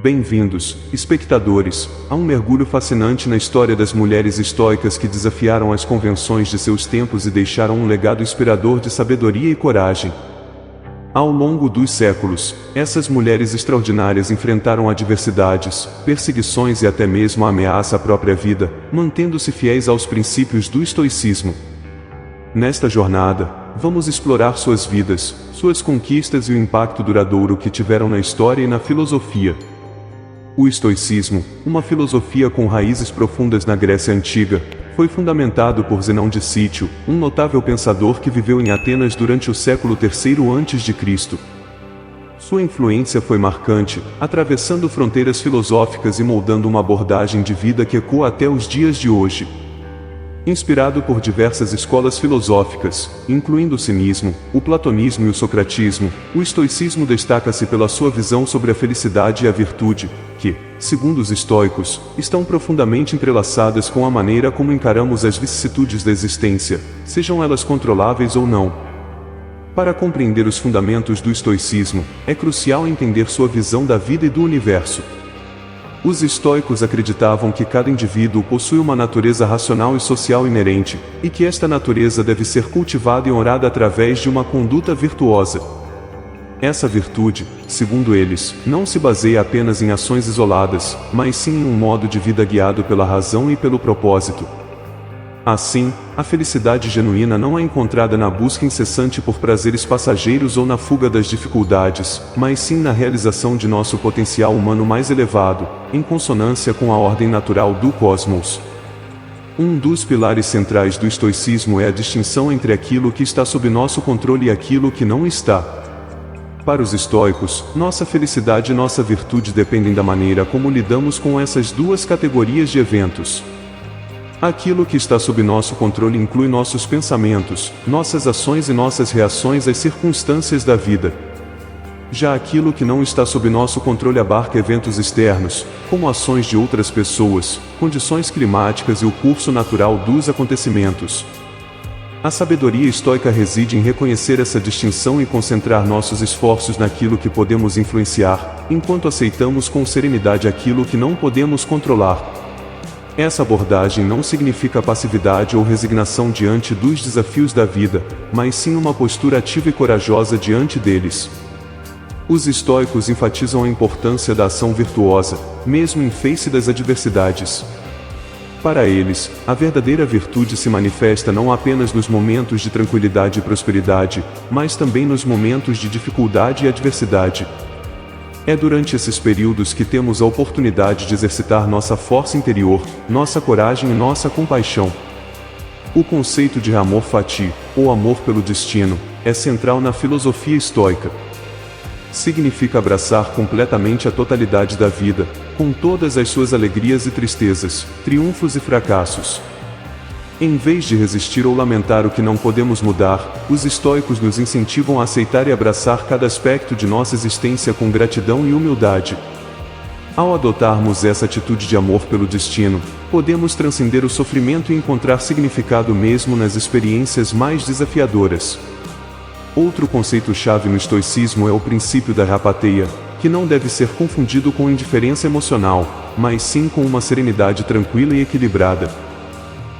Bem-vindos, espectadores, a um mergulho fascinante na história das mulheres estoicas que desafiaram as convenções de seus tempos e deixaram um legado inspirador de sabedoria e coragem. Ao longo dos séculos, essas mulheres extraordinárias enfrentaram adversidades, perseguições e até mesmo a ameaça à própria vida, mantendo-se fiéis aos princípios do estoicismo. Nesta jornada, vamos explorar suas vidas, suas conquistas e o impacto duradouro que tiveram na história e na filosofia. O estoicismo, uma filosofia com raízes profundas na Grécia Antiga, foi fundamentado por Zenão de Cítio, um notável pensador que viveu em Atenas durante o século III a.C. Sua influência foi marcante, atravessando fronteiras filosóficas e moldando uma abordagem de vida que ecoa até os dias de hoje. Inspirado por diversas escolas filosóficas, incluindo o cinismo, o platonismo e o socratismo, o estoicismo destaca-se pela sua visão sobre a felicidade e a virtude, que, segundo os estoicos, estão profundamente entrelaçadas com a maneira como encaramos as vicissitudes da existência, sejam elas controláveis ou não. Para compreender os fundamentos do estoicismo, é crucial entender sua visão da vida e do universo. Os estoicos acreditavam que cada indivíduo possui uma natureza racional e social inerente, e que esta natureza deve ser cultivada e honrada através de uma conduta virtuosa. Essa virtude, segundo eles, não se baseia apenas em ações isoladas, mas sim em um modo de vida guiado pela razão e pelo propósito. Assim, a felicidade genuína não é encontrada na busca incessante por prazeres passageiros ou na fuga das dificuldades, mas sim na realização de nosso potencial humano mais elevado, em consonância com a ordem natural do cosmos. Um dos pilares centrais do estoicismo é a distinção entre aquilo que está sob nosso controle e aquilo que não está. Para os estoicos, nossa felicidade e nossa virtude dependem da maneira como lidamos com essas duas categorias de eventos. Aquilo que está sob nosso controle inclui nossos pensamentos, nossas ações e nossas reações às circunstâncias da vida. Já aquilo que não está sob nosso controle abarca eventos externos, como ações de outras pessoas, condições climáticas e o curso natural dos acontecimentos. A sabedoria estoica reside em reconhecer essa distinção e concentrar nossos esforços naquilo que podemos influenciar, enquanto aceitamos com serenidade aquilo que não podemos controlar. Essa abordagem não significa passividade ou resignação diante dos desafios da vida, mas sim uma postura ativa e corajosa diante deles. Os estoicos enfatizam a importância da ação virtuosa, mesmo em face das adversidades. Para eles, a verdadeira virtude se manifesta não apenas nos momentos de tranquilidade e prosperidade, mas também nos momentos de dificuldade e adversidade. É durante esses períodos que temos a oportunidade de exercitar nossa força interior, nossa coragem e nossa compaixão. O conceito de amor fati, ou amor pelo destino, é central na filosofia estoica. Significa abraçar completamente a totalidade da vida, com todas as suas alegrias e tristezas, triunfos e fracassos. Em vez de resistir ou lamentar o que não podemos mudar, os estoicos nos incentivam a aceitar e abraçar cada aspecto de nossa existência com gratidão e humildade. Ao adotarmos essa atitude de amor pelo destino, podemos transcender o sofrimento e encontrar significado mesmo nas experiências mais desafiadoras. Outro conceito-chave no estoicismo é o princípio da apatheia, que não deve ser confundido com indiferença emocional, mas sim com uma serenidade tranquila e equilibrada.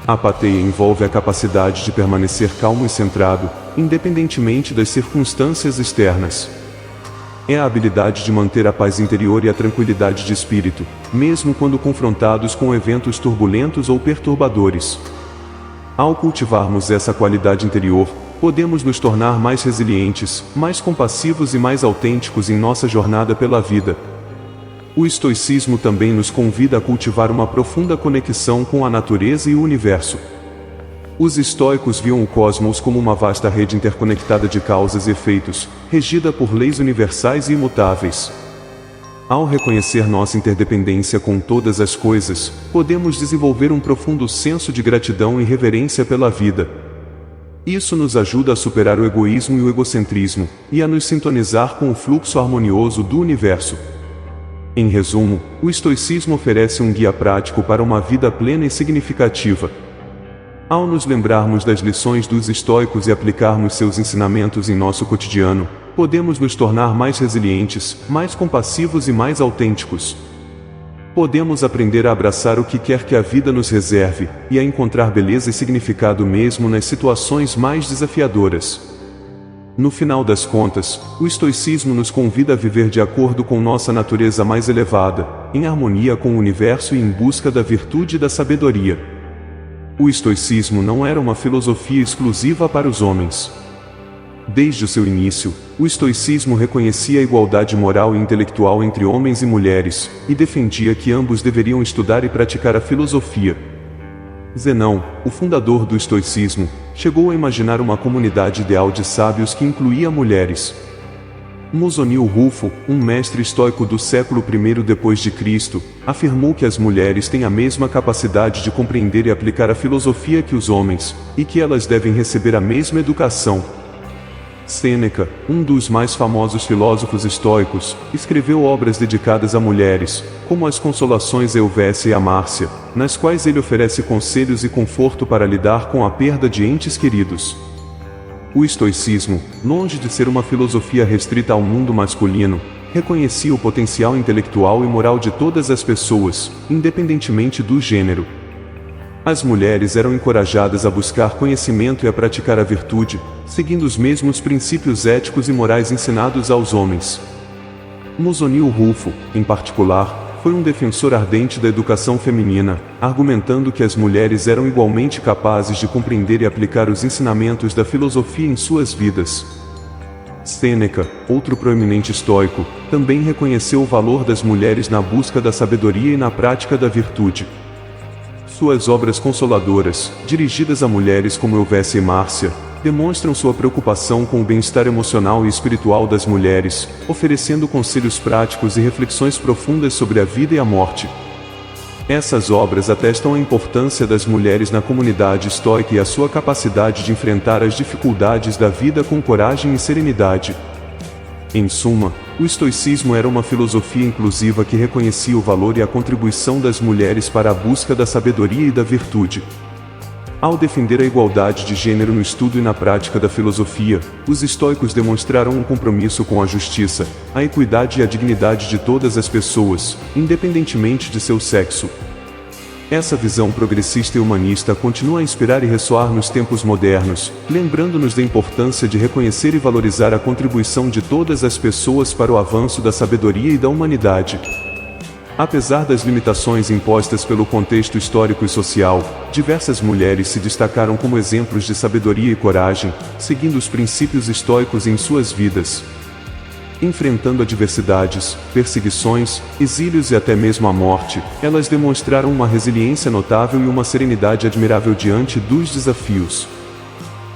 A apatheia envolve a capacidade de permanecer calmo e centrado, independentemente das circunstâncias externas. É a habilidade de manter a paz interior e a tranquilidade de espírito, mesmo quando confrontados com eventos turbulentos ou perturbadores. Ao cultivarmos essa qualidade interior, podemos nos tornar mais resilientes, mais compassivos e mais autênticos em nossa jornada pela vida. O estoicismo também nos convida a cultivar uma profunda conexão com a natureza e o universo. Os estoicos viam o cosmos como uma vasta rede interconectada de causas e efeitos, regida por leis universais e imutáveis. Ao reconhecer nossa interdependência com todas as coisas, podemos desenvolver um profundo senso de gratidão e reverência pela vida. Isso nos ajuda a superar o egoísmo e o egocentrismo, e a nos sintonizar com o fluxo harmonioso do universo. Em resumo, o estoicismo oferece um guia prático para uma vida plena e significativa. Ao nos lembrarmos das lições dos estoicos e aplicarmos seus ensinamentos em nosso cotidiano, podemos nos tornar mais resilientes, mais compassivos e mais autênticos. Podemos aprender a abraçar o que quer que a vida nos reserve, e a encontrar beleza e significado mesmo nas situações mais desafiadoras. No final das contas, o estoicismo nos convida a viver de acordo com nossa natureza mais elevada, em harmonia com o universo e em busca da virtude e da sabedoria. O estoicismo não era uma filosofia exclusiva para os homens. Desde o seu início, o estoicismo reconhecia a igualdade moral e intelectual entre homens e mulheres, e defendia que ambos deveriam estudar e praticar a filosofia. Zenão, o fundador do estoicismo, chegou a imaginar uma comunidade ideal de sábios que incluía mulheres. Musonio Rufo, um mestre estoico do século I d.C., afirmou que as mulheres têm a mesma capacidade de compreender e aplicar a filosofia que os homens, e que elas devem receber a mesma educação. Sêneca, um dos mais famosos filósofos estoicos, escreveu obras dedicadas a mulheres, como as Consolações Euvécia e a Márcia, nas quais ele oferece conselhos e conforto para lidar com a perda de entes queridos. O estoicismo, longe de ser uma filosofia restrita ao mundo masculino, reconhecia o potencial intelectual e moral de todas as pessoas, independentemente do gênero. As mulheres eram encorajadas a buscar conhecimento e a praticar a virtude, seguindo os mesmos princípios éticos e morais ensinados aos homens. Musonio Rufo, em particular, foi um defensor ardente da educação feminina, argumentando que as mulheres eram igualmente capazes de compreender e aplicar os ensinamentos da filosofia em suas vidas. Sêneca, outro proeminente estoico, também reconheceu o valor das mulheres na busca da sabedoria e na prática da virtude. Suas obras consoladoras, dirigidas a mulheres como Euvécia e Márcia, demonstram sua preocupação com o bem-estar emocional e espiritual das mulheres, oferecendo conselhos práticos e reflexões profundas sobre a vida e a morte. Essas obras atestam a importância das mulheres na comunidade estoica e a sua capacidade de enfrentar as dificuldades da vida com coragem e serenidade. Em suma, o estoicismo era uma filosofia inclusiva que reconhecia o valor e a contribuição das mulheres para a busca da sabedoria e da virtude. Ao defender a igualdade de gênero no estudo e na prática da filosofia, os estoicos demonstraram um compromisso com a justiça, a equidade e a dignidade de todas as pessoas, independentemente de seu sexo. Essa visão progressista e humanista continua a inspirar e ressoar nos tempos modernos, lembrando-nos da importância de reconhecer e valorizar a contribuição de todas as pessoas para o avanço da sabedoria e da humanidade. Apesar das limitações impostas pelo contexto histórico e social, diversas mulheres se destacaram como exemplos de sabedoria e coragem, seguindo os princípios estoicos em suas vidas. Enfrentando adversidades, perseguições, exílios e até mesmo a morte, elas demonstraram uma resiliência notável e uma serenidade admirável diante dos desafios.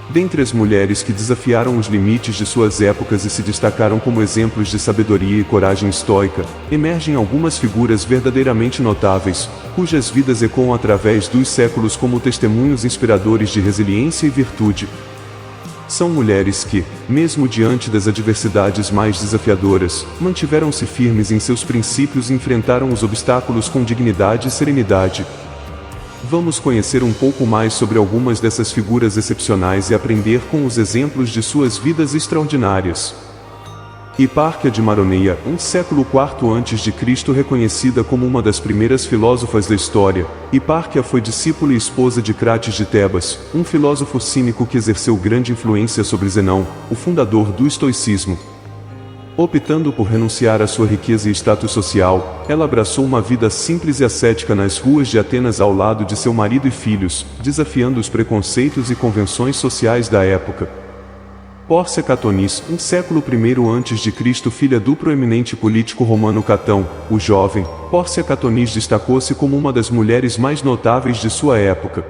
Dentre as mulheres que desafiaram os limites de suas épocas e se destacaram como exemplos de sabedoria e coragem estoica, emergem algumas figuras verdadeiramente notáveis, cujas vidas ecoam através dos séculos como testemunhos inspiradores de resiliência e virtude. São mulheres que, mesmo diante das adversidades mais desafiadoras, mantiveram-se firmes em seus princípios e enfrentaram os obstáculos com dignidade e serenidade. Vamos conhecer um pouco mais sobre algumas dessas figuras excepcionais e aprender com os exemplos de suas vidas extraordinárias. Hipárquia de Maroneia, século IV a.C., reconhecida como uma das primeiras filósofas da história, Hipárquia foi discípula e esposa de Crates de Tebas, um filósofo cínico que exerceu grande influência sobre Zenão, o fundador do estoicismo. Optando por renunciar à sua riqueza e status social, ela abraçou uma vida simples e ascética nas ruas de Atenas ao lado de seu marido e filhos, desafiando os preconceitos e convenções sociais da época. Pórcia Catonis, século I a.C., filha do proeminente político romano Catão, o jovem, Pórcia Catonis destacou-se como uma das mulheres mais notáveis de sua época.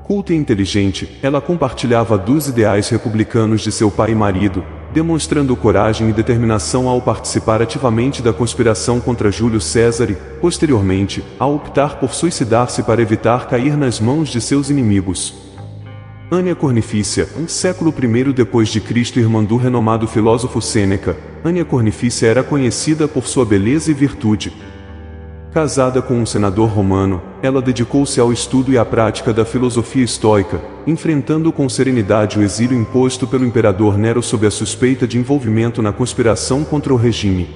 Culta e inteligente, ela compartilhava dos ideais republicanos de seu pai e marido, demonstrando coragem e determinação ao participar ativamente da conspiração contra Júlio César e, posteriormente, ao optar por suicidar-se para evitar cair nas mãos de seus inimigos. Ania Cornifícia, século I d.C., irmã do renomado filósofo Sêneca, Ania Cornifícia era conhecida por sua beleza e virtude. Casada com um senador romano, ela dedicou-se ao estudo e à prática da filosofia estoica, enfrentando com serenidade o exílio imposto pelo imperador Nero sob a suspeita de envolvimento na conspiração contra o regime.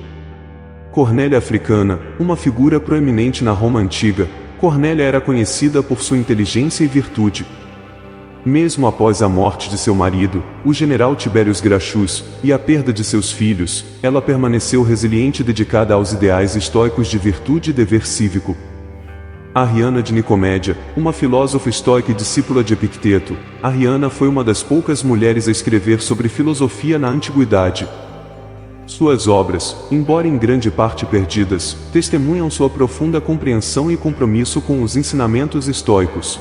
Cornélia Africana, uma figura proeminente na Roma antiga, Cornélia era conhecida por sua inteligência e virtude. Mesmo após a morte de seu marido, o general Tiberius Gracchus, e a perda de seus filhos, ela permaneceu resiliente e dedicada aos ideais estoicos de virtude e dever cívico. Arriana de Nicomédia, uma filósofa estoica e discípula de Epicteto, Arriana foi uma das poucas mulheres a escrever sobre filosofia na antiguidade. Suas obras, embora em grande parte perdidas, testemunham sua profunda compreensão e compromisso com os ensinamentos estoicos.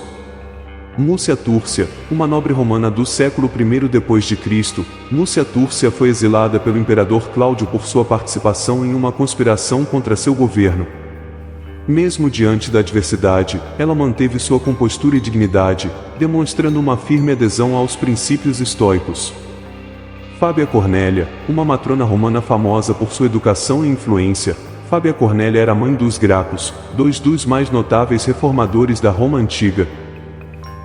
Múcia Túrcia, uma nobre romana do século I d.C., Múcia Túrcia foi exilada pelo imperador Cláudio por sua participação em uma conspiração contra seu governo. Mesmo diante da adversidade, ela manteve sua compostura e dignidade, demonstrando uma firme adesão aos princípios estoicos. Fábia Cornélia, uma matrona romana famosa por sua educação e influência, Fábia Cornélia era mãe dos Gracos, dois dos mais notáveis reformadores da Roma antiga.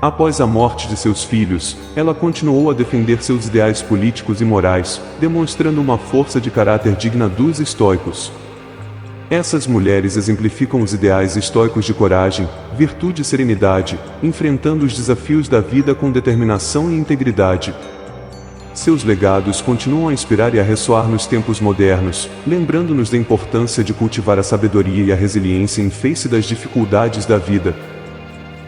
Após a morte de seus filhos, ela continuou a defender seus ideais políticos e morais, demonstrando uma força de caráter digna dos estoicos. Essas mulheres exemplificam os ideais estoicos de coragem, virtude e serenidade, enfrentando os desafios da vida com determinação e integridade. Seus legados continuam a inspirar e a ressoar nos tempos modernos, lembrando-nos da importância de cultivar a sabedoria e a resiliência em face das dificuldades da vida.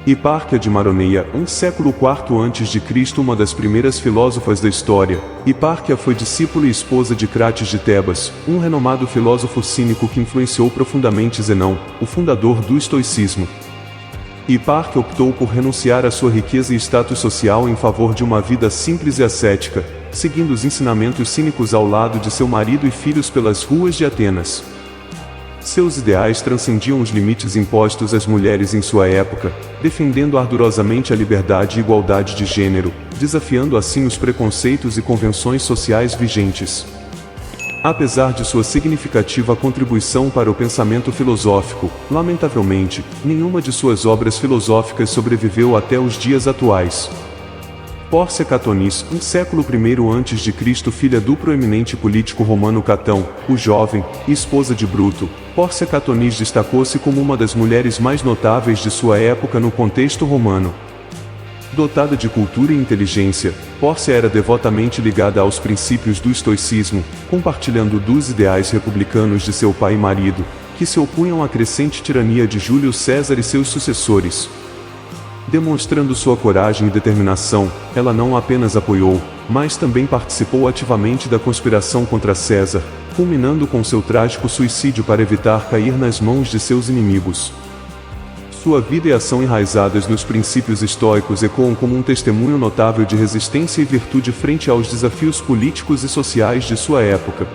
Hipárquia de Maroneia, século IV a.C., uma das primeiras filósofas da história, Hipárquia foi discípula e esposa de Crates de Tebas, um renomado filósofo cínico que influenciou profundamente Zenão, o fundador do estoicismo. Hipárquia optou por renunciar à sua riqueza e status social em favor de uma vida simples e ascética, seguindo os ensinamentos cínicos ao lado de seu marido e filhos pelas ruas de Atenas. Seus ideais transcendiam os limites impostos às mulheres em sua época, defendendo ardorosamente a liberdade e igualdade de gênero, desafiando assim os preconceitos e convenções sociais vigentes. Apesar de sua significativa contribuição para o pensamento filosófico, lamentavelmente, nenhuma de suas obras filosóficas sobreviveu até os dias atuais. Pórcia Catonis, século I a.C., filha do proeminente político romano Catão, o Jovem, e esposa de Bruto, Pórcia Catonis destacou-se como uma das mulheres mais notáveis de sua época no contexto romano. Dotada de cultura e inteligência, Pórcia era devotamente ligada aos princípios do estoicismo, compartilhando dos ideais republicanos de seu pai e marido, que se opunham à crescente tirania de Júlio César e seus sucessores. Demonstrando sua coragem e determinação, ela não apenas apoiou, mas também participou ativamente da conspiração contra César, culminando com seu trágico suicídio para evitar cair nas mãos de seus inimigos. Sua vida e ação enraizadas nos princípios estoicos ecoam como um testemunho notável de resistência e virtude frente aos desafios políticos e sociais de sua época.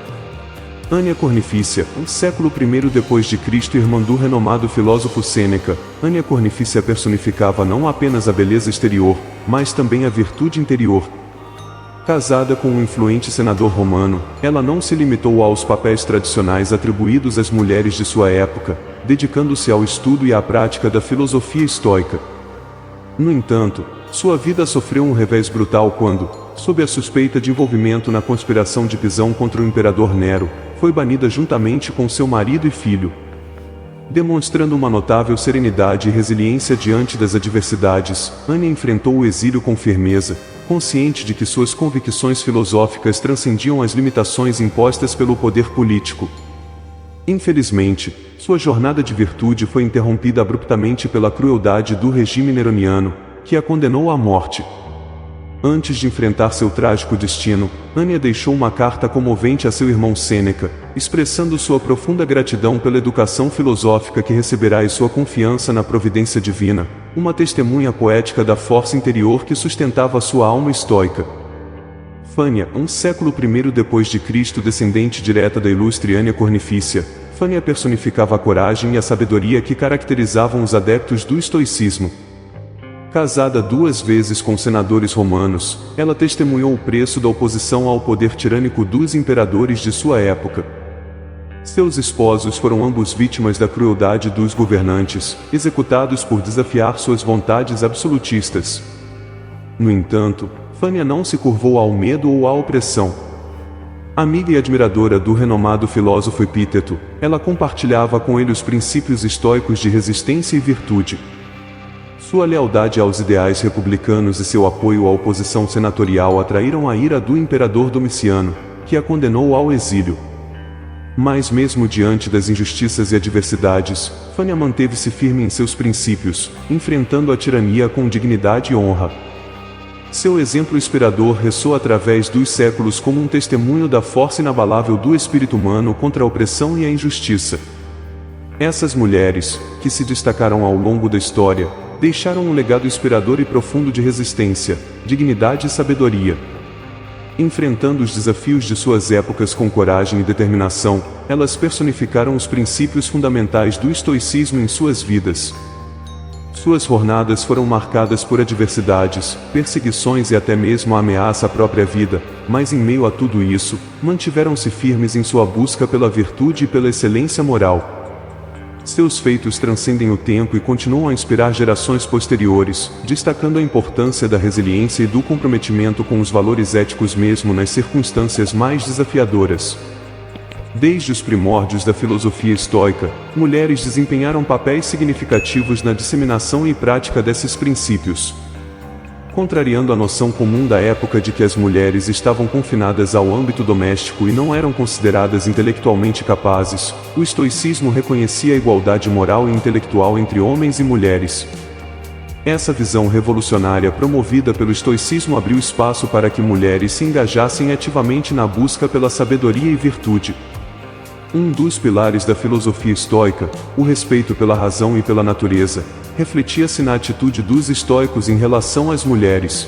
Ania Cornifícia, século I d.C., irmã do renomado filósofo Sêneca, Ania Cornifícia personificava não apenas a beleza exterior, mas também a virtude interior. Casada com um influente senador romano, ela não se limitou aos papéis tradicionais atribuídos às mulheres de sua época, dedicando-se ao estudo e à prática da filosofia estoica. No entanto, sua vida sofreu um revés brutal quando, sob a suspeita de envolvimento na conspiração de Pisão contra o imperador Nero, foi banida juntamente com seu marido e filho. Demonstrando uma notável serenidade e resiliência diante das adversidades, Ania enfrentou o exílio com firmeza, consciente de que suas convicções filosóficas transcendiam as limitações impostas pelo poder político. Infelizmente, sua jornada de virtude foi interrompida abruptamente pela crueldade do regime neroniano, que a condenou à morte. Antes de enfrentar seu trágico destino, Ania deixou uma carta comovente a seu irmão Sêneca, expressando sua profunda gratidão pela educação filosófica que receberá e sua confiança na providência divina, uma testemunha poética da força interior que sustentava sua alma estoica. Fânia, século I d.C., descendente direta da ilustre Ania Cornifícia, Fânia personificava a coragem e a sabedoria que caracterizavam os adeptos do estoicismo. Casada 2 vezes com senadores romanos, ela testemunhou o preço da oposição ao poder tirânico dos imperadores de sua época. Seus esposos foram ambos vítimas da crueldade dos governantes, executados por desafiar suas vontades absolutistas. No entanto, Fania não se curvou ao medo ou à opressão. Amiga e admiradora do renomado filósofo Epíteto, ela compartilhava com ele os princípios estoicos de resistência e virtude. Sua lealdade aos ideais republicanos e seu apoio à oposição senatorial atraíram a ira do imperador Domiciano, que a condenou ao exílio. Mas mesmo diante das injustiças e adversidades, Fania manteve-se firme em seus princípios, enfrentando a tirania com dignidade e honra. Seu exemplo inspirador ressoa através dos séculos como um testemunho da força inabalável do espírito humano contra a opressão e a injustiça. Essas mulheres, que se destacaram ao longo da história, deixaram um legado inspirador e profundo de resistência, dignidade e sabedoria. Enfrentando os desafios de suas épocas com coragem e determinação, elas personificaram os princípios fundamentais do estoicismo em suas vidas. Suas jornadas foram marcadas por adversidades, perseguições e até mesmo a ameaça à própria vida, mas em meio a tudo isso, mantiveram-se firmes em sua busca pela virtude e pela excelência moral. Seus feitos transcendem o tempo e continuam a inspirar gerações posteriores, destacando a importância da resiliência e do comprometimento com os valores éticos mesmo nas circunstâncias mais desafiadoras. Desde os primórdios da filosofia estoica, mulheres desempenharam papéis significativos na disseminação e prática desses princípios. Contrariando a noção comum da época de que as mulheres estavam confinadas ao âmbito doméstico e não eram consideradas intelectualmente capazes, o estoicismo reconhecia a igualdade moral e intelectual entre homens e mulheres. Essa visão revolucionária promovida pelo estoicismo abriu espaço para que mulheres se engajassem ativamente na busca pela sabedoria e virtude. Um dos pilares da filosofia estoica, o respeito pela razão e pela natureza, refletia-se na atitude dos estoicos em relação às mulheres.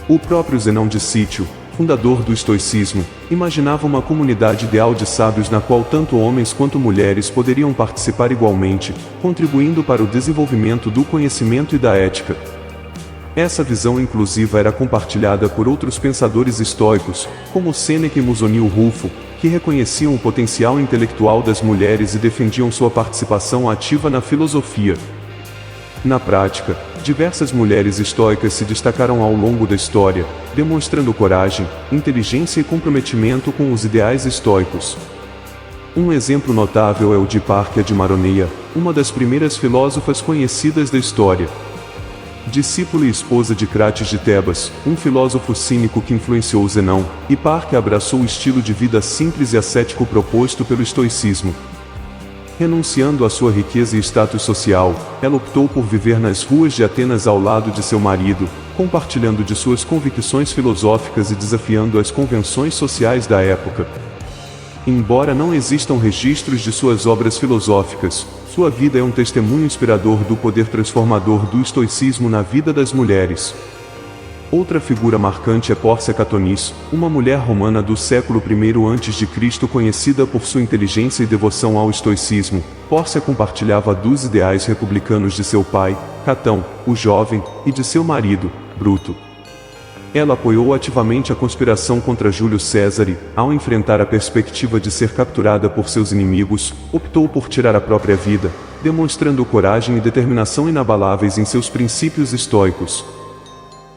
O próprio Zenão de Cítio, fundador do estoicismo, imaginava uma comunidade ideal de sábios na qual tanto homens quanto mulheres poderiam participar igualmente, contribuindo para o desenvolvimento do conhecimento e da ética. Essa visão inclusiva era compartilhada por outros pensadores estoicos, como Sêneca e Musonio Rufo, que reconheciam o potencial intelectual das mulheres e defendiam sua participação ativa na filosofia. Na prática, diversas mulheres estoicas se destacaram ao longo da história, demonstrando coragem, inteligência e comprometimento com os ideais estoicos. Um exemplo notável é o de Hipárquia de Maroneia, uma das primeiras filósofas conhecidas da história. Discípula e esposa de Crates de Tebas, um filósofo cínico que influenciou Zenão, Hipárquia abraçou o estilo de vida simples e ascético proposto pelo estoicismo. Renunciando à sua riqueza e status social, ela optou por viver nas ruas de Atenas ao lado de seu marido, compartilhando de suas convicções filosóficas e desafiando as convenções sociais da época. Embora não existam registros de suas obras filosóficas, sua vida é um testemunho inspirador do poder transformador do estoicismo na vida das mulheres. Outra figura marcante é Pórcia Catonis, uma mulher romana do século I a.C. conhecida por sua inteligência e devoção ao estoicismo. Pórcia compartilhava dos ideais republicanos de seu pai, Catão, o jovem, e de seu marido, Bruto. Ela apoiou ativamente a conspiração contra Júlio César e, ao enfrentar a perspectiva de ser capturada por seus inimigos, optou por tirar a própria vida, demonstrando coragem e determinação inabaláveis em seus princípios estoicos.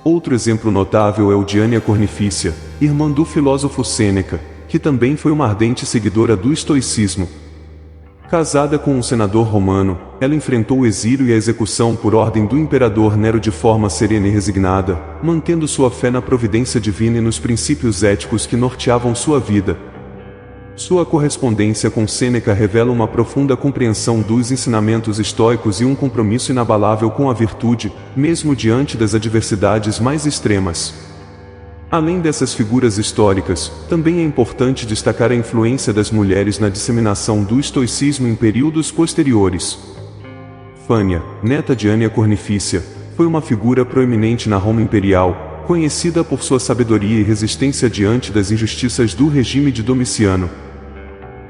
Outro exemplo notável é o de Ania Cornifícia, irmã do filósofo Sêneca, que também foi uma ardente seguidora do estoicismo. Casada com um senador romano, ela enfrentou o exílio e a execução por ordem do imperador Nero de forma serena e resignada, mantendo sua fé na providência divina e nos princípios éticos que norteavam sua vida. Sua correspondência com Sêneca revela uma profunda compreensão dos ensinamentos estoicos e um compromisso inabalável com a virtude, mesmo diante das adversidades mais extremas. Além dessas figuras históricas, também é importante destacar a influência das mulheres na disseminação do estoicismo em períodos posteriores. Fania, neta de Ania Cornifícia, foi uma figura proeminente na Roma imperial, conhecida por sua sabedoria e resistência diante das injustiças do regime de Domiciano.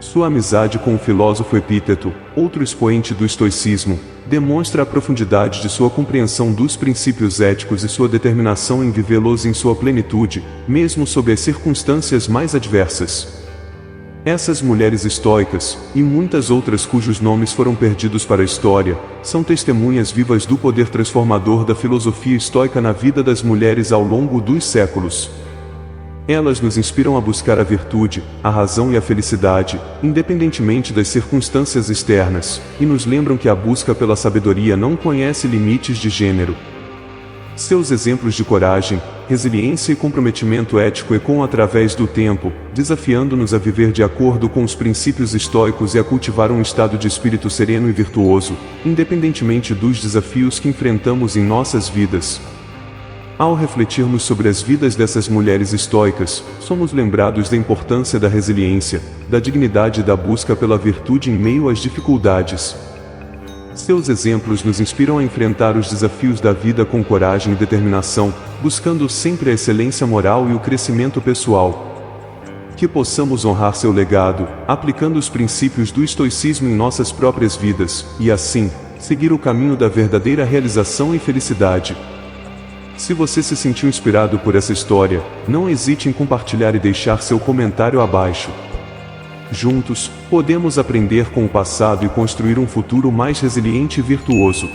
Sua amizade com o filósofo Epíteto, outro expoente do estoicismo, demonstra a profundidade de sua compreensão dos princípios éticos e sua determinação em vivê-los em sua plenitude, mesmo sob as circunstâncias mais adversas. Essas mulheres estoicas, e muitas outras cujos nomes foram perdidos para a história, são testemunhas vivas do poder transformador da filosofia estoica na vida das mulheres ao longo dos séculos. Elas nos inspiram a buscar a virtude, a razão e a felicidade, independentemente das circunstâncias externas, e nos lembram que a busca pela sabedoria não conhece limites de gênero. Seus exemplos de coragem, resiliência e comprometimento ético ecoam através do tempo, desafiando-nos a viver de acordo com os princípios estoicos e a cultivar um estado de espírito sereno e virtuoso, independentemente dos desafios que enfrentamos em nossas vidas. Ao refletirmos sobre as vidas dessas mulheres estoicas, somos lembrados da importância da resiliência, da dignidade e da busca pela virtude em meio às dificuldades. Seus exemplos nos inspiram a enfrentar os desafios da vida com coragem e determinação, buscando sempre a excelência moral e o crescimento pessoal. Que possamos honrar seu legado, aplicando os princípios do estoicismo em nossas próprias vidas, e assim, seguir o caminho da verdadeira realização e felicidade. Se você se sentiu inspirado por essa história, não hesite em compartilhar e deixar seu comentário abaixo. Juntos, podemos aprender com o passado e construir um futuro mais resiliente e virtuoso.